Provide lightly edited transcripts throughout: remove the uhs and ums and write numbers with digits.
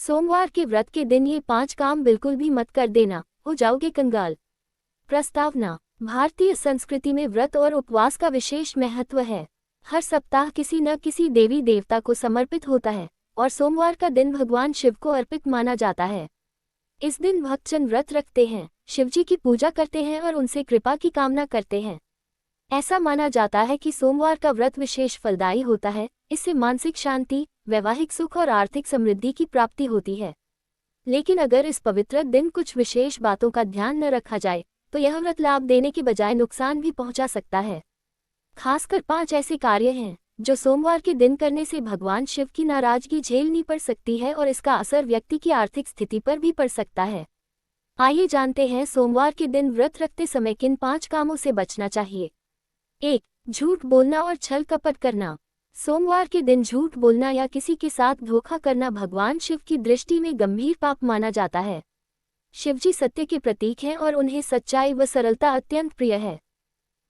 सोमवार के व्रत के दिन ये 5 काम बिल्कुल भी मत कर देना, हो जाओगे कंगाल। प्रस्तावना। भारतीय संस्कृति में व्रत और उपवास का विशेष महत्व है। हर सप्ताह किसी न किसी देवी देवता को समर्पित होता है और सोमवार का दिन भगवान शिव को अर्पित माना जाता है। इस दिन भक्तजन व्रत रखते हैं, शिवजी की पूजा करते हैं और उनसे कृपा की कामना करते हैं। ऐसा माना जाता है कि सोमवार का व्रत विशेष फलदायी होता है, इससे मानसिक शांति, वैवाहिक सुख और आर्थिक समृद्धि की प्राप्ति होती है। लेकिन अगर इस पवित्र दिन कुछ विशेष बातों का ध्यान न रखा जाए तो यह व्रत लाभ देने के बजाय नुकसान भी पहुंचा सकता है। खासकर 5 ऐसे कार्य हैं जो सोमवार के दिन करने से भगवान शिव की नाराजगी झेलनी पड़ सकती है और इसका असर व्यक्ति की आर्थिक स्थिति पर भी पड़ सकता है। आइए जानते हैं सोमवार के दिन व्रत रखते समय किन 5 कामों से बचना चाहिए। 1. झूठ बोलना और छल कपट करना। सोमवार के दिन झूठ बोलना या किसी के साथ धोखा करना भगवान शिव की दृष्टि में गंभीर पाप माना जाता है। शिवजी सत्य के प्रतीक हैं और उन्हें सच्चाई व सरलता अत्यंत प्रिय है।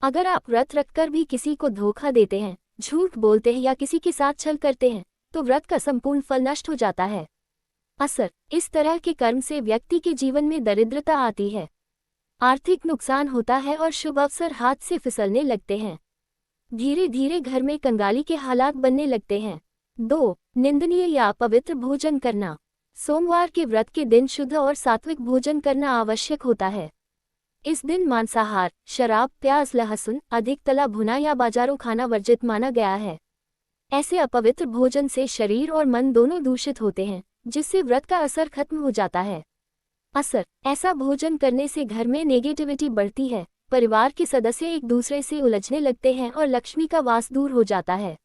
अगर आप व्रत रखकर भी किसी को धोखा देते हैं, झूठ बोलते हैं या किसी के साथ छल करते हैं, तो व्रत का संपूर्ण फल नष्ट हो जाता है। असर। इस तरह के कर्म से व्यक्ति के जीवन में दरिद्रता आती है, आर्थिक नुकसान होता है और शुभ अवसर हाथ से फिसलने लगते हैं। धीरे धीरे घर में कंगाली के हालात बनने लगते हैं। 2. निंदनीय या अपवित्र भोजन करना। सोमवार के व्रत के दिन शुद्ध और सात्विक भोजन करना आवश्यक होता है। इस दिन मांसाहार, शराब, प्याज, लहसुन, अधिक तला भुना या बाजारों खाना वर्जित माना गया है। ऐसे अपवित्र भोजन से शरीर और मन दोनों दूषित होते हैं, जिससे व्रत का असर खत्म हो जाता है। असर। ऐसा भोजन करने से घर में नेगेटिविटी बढ़ती है, परिवार के सदस्य एक दूसरे से उलझने लगते हैं और लक्ष्मी का वास दूर हो जाता है।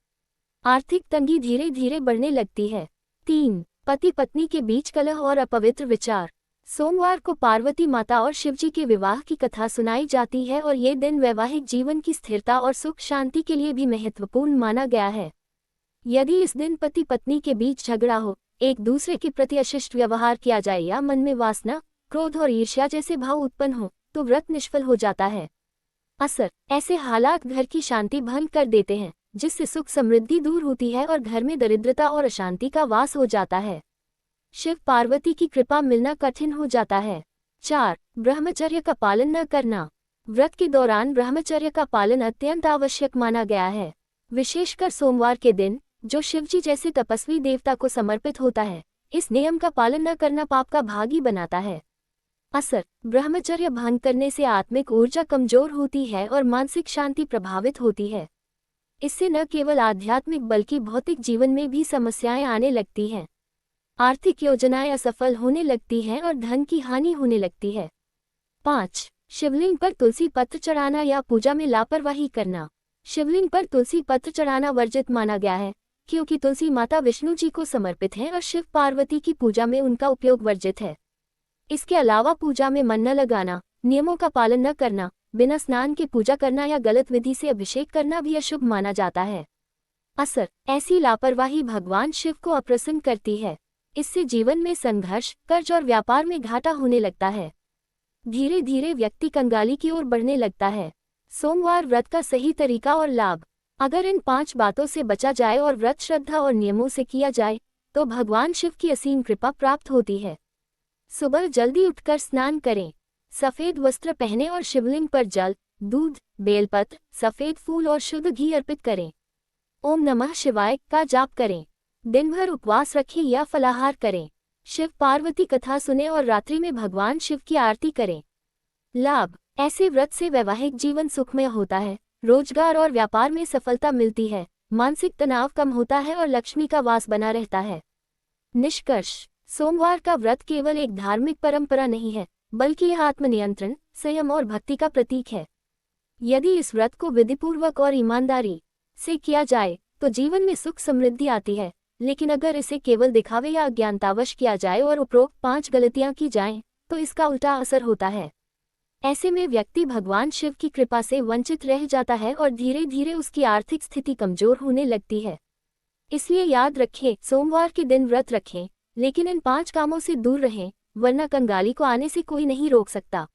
आर्थिक तंगी धीरे धीरे बढ़ने लगती है। 3. पति पत्नी के बीच कलह और अपवित्र विचार। सोमवार को पार्वती माता और शिवजी के विवाह की कथा सुनाई जाती है और ये दिन वैवाहिक जीवन की स्थिरता और सुख शांति के लिए भी महत्वपूर्ण माना गया है। यदि इस दिन पति पत्नी के बीच झगड़ा हो, एक दूसरे के प्रति अशिष्ट व्यवहार किया जाए या मन में वासना, क्रोध और ईर्ष्या जैसे भाव उत्पन्न हो, तो व्रत निष्फल हो जाता है। असर। ऐसे हालात घर की शांति भंग कर देते हैं, जिससे सुख समृद्धि दूर होती है और घर में दरिद्रता और अशांति का वास हो जाता है। शिव पार्वती की कृपा मिलना कठिन हो जाता है। 4. ब्रह्मचर्य का पालन न करना। व्रत के दौरान ब्रह्मचर्य का पालन अत्यंत आवश्यक माना गया है। विशेषकर सोमवार के दिन, जो शिवजी जैसे तपस्वी देवता को समर्पित होता है, इस नियम का पालन न करना पाप का भागी बनाता है। असर। ब्रह्मचर्य भंग करने से आत्मिक ऊर्जा कमजोर होती है और मानसिक शांति प्रभावित होती है। इससे न केवल आध्यात्मिक बल्कि भौतिक जीवन में भी समस्याएं आने लगती हैं। आर्थिक योजनाएं असफल होने लगती हैं और धन की हानि होने लगती है। 5. शिवलिंग पर तुलसी पत्र चढ़ाना या पूजा में लापरवाही करना। शिवलिंग पर तुलसी पत्र चढ़ाना वर्जित माना गया है, क्योंकि तुलसी माता विष्णु जी को समर्पित है और शिव पार्वती की पूजा में उनका उपयोग वर्जित है। इसके अलावा पूजा में मन न लगाना, नियमों का पालन न करना, बिना स्नान के पूजा करना या गलत विधि से अभिषेक करना भी अशुभ माना जाता है। असर। ऐसी लापरवाही भगवान शिव को अप्रसन्न करती है। इससे जीवन में संघर्ष, कर्ज और व्यापार में घाटा होने लगता है। धीरे धीरे व्यक्ति कंगाली की ओर बढ़ने लगता है। सोमवार व्रत का सही तरीका और लाभ। अगर इन 5 बातों से बचा जाए और व्रत श्रद्धा और नियमों से किया जाए, तो भगवान शिव की असीम कृपा प्राप्त होती है। सुबह जल्दी उठकर स्नान करें, सफेद वस्त्र पहने और शिवलिंग पर जल, दूध, बेलपत्र, सफेद फूल और शुद्ध घी अर्पित करें। ओम नमः शिवाय का जाप करें। दिन भर उपवास रखें या फलाहार करें। शिव पार्वती कथा सुने और रात्रि में भगवान शिव की आरती करें। लाभ। ऐसे व्रत से वैवाहिक जीवन सुखमय होता है, रोजगार और व्यापार में सफलता मिलती है, मानसिक तनाव कम होता है और लक्ष्मी का वास बना रहता है। निष्कर्ष। सोमवार का व्रत केवल एक धार्मिक परंपरा नहीं है, बल्कि यह आत्मनियंत्रण, संयम और भक्ति का प्रतीक है। यदि इस व्रत को विधिपूर्वक और ईमानदारी से किया जाए तो जीवन में सुख समृद्धि आती है, लेकिन अगर इसे केवल दिखावे या अज्ञानतावश किया जाए और उपरोक्त 5 गलतियां की जाएं, तो इसका उल्टा असर होता है। ऐसे में व्यक्ति भगवान शिव की कृपा से वंचित रह जाता है और धीरे धीरे उसकी आर्थिक स्थिति कमजोर होने लगती है। इसलिए याद रखें, सोमवार के दिन व्रत रखें, लेकिन इन 5 कामों से दूर रहें, वरना कंगाली को आने से कोई नहीं रोक सकता।